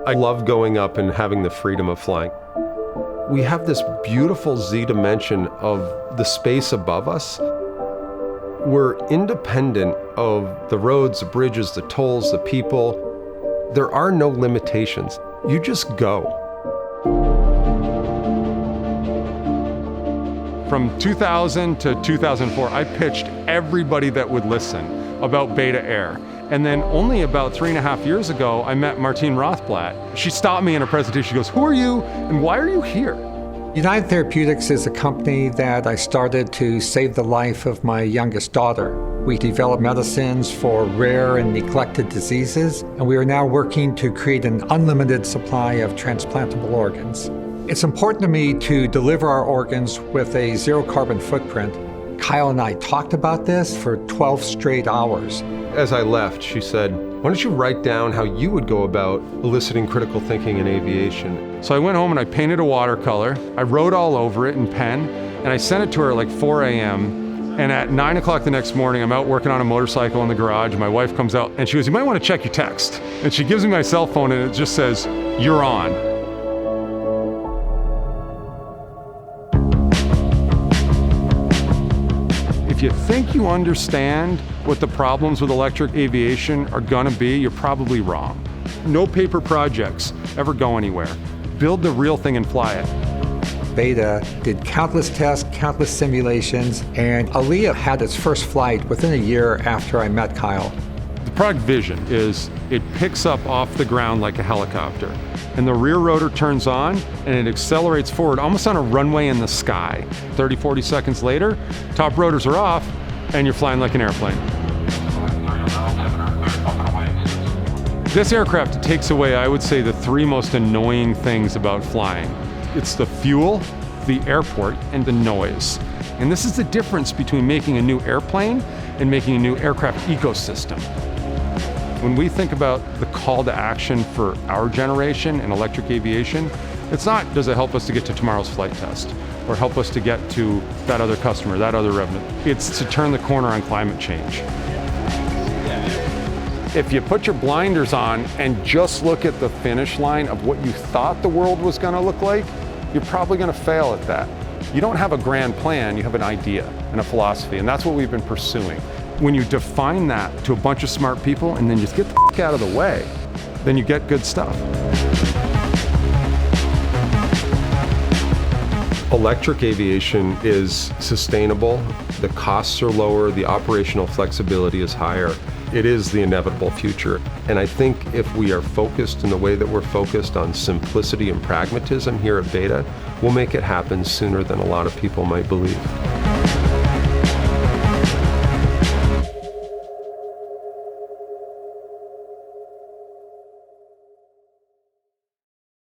I love going up and having the freedom of flying. We have this beautiful Z dimension of the space above us. We're independent of the roads, the bridges, the tolls, the people. There are no limitations. You just go. From 2000 to 2004, I pitched everybody that would listen about Beta Air. And then only about 3.5 years ago, I met Martine Rothblatt. She stopped me in a presentation. She goes, "Who are you and why are you here?" United Therapeutics is a company that I started to save the life of my youngest daughter. We develop medicines for rare and neglected diseases, and we are now working to create an unlimited supply of transplantable organs. It's important to me to deliver our organs with a zero carbon footprint. Kyle and I talked about this for 12 straight hours. As I left, she said, "Why don't you write down how you would go about eliciting critical thinking in aviation?" So I went home and I painted a watercolor. I wrote all over it in pen, and I sent it to her at like 4 a.m. And at 9 o'clock the next morning, I'm out working on a motorcycle in the garage. My wife comes out and she goes, "You might want to check your text." And she gives me my cell phone and it just says, "You're on." If you think you understand what the problems with electric aviation are gonna be, you're probably wrong. No paper projects ever go anywhere. Build the real thing and fly it. Beta did countless tests, countless simulations, and ALIA had its first flight within a year after I met Kyle. The product vision is it picks up off the ground like a helicopter, and the rear rotor turns on and it accelerates forward almost on a runway in the sky. 30, 40 seconds later, top rotors are off and you're flying like an airplane. This aircraft takes away, I would say, the three most annoying things about flying. It's the fuel, the airport, and the noise. And this is the difference between making a new airplane and making a new aircraft ecosystem. When we think about the call to action for our generation in electric aviation, it's not, does it help us to get to tomorrow's flight test or help us to get to that other customer, that other revenue? It's to turn the corner on climate change. If you put your blinders on and just look at the finish line of what you thought the world was going to look like, you're probably going to fail at that. You don't have a grand plan, you have an idea and a philosophy, and that's what we've been pursuing. When you define that to a bunch of smart people and then just get the f*** out of the way, then you get good stuff. Electric aviation is sustainable, the costs are lower, the operational flexibility is higher. It is the inevitable future. And I think if we are focused in the way that we're focused on simplicity and pragmatism here at Beta, we'll make it happen sooner than a lot of people might believe.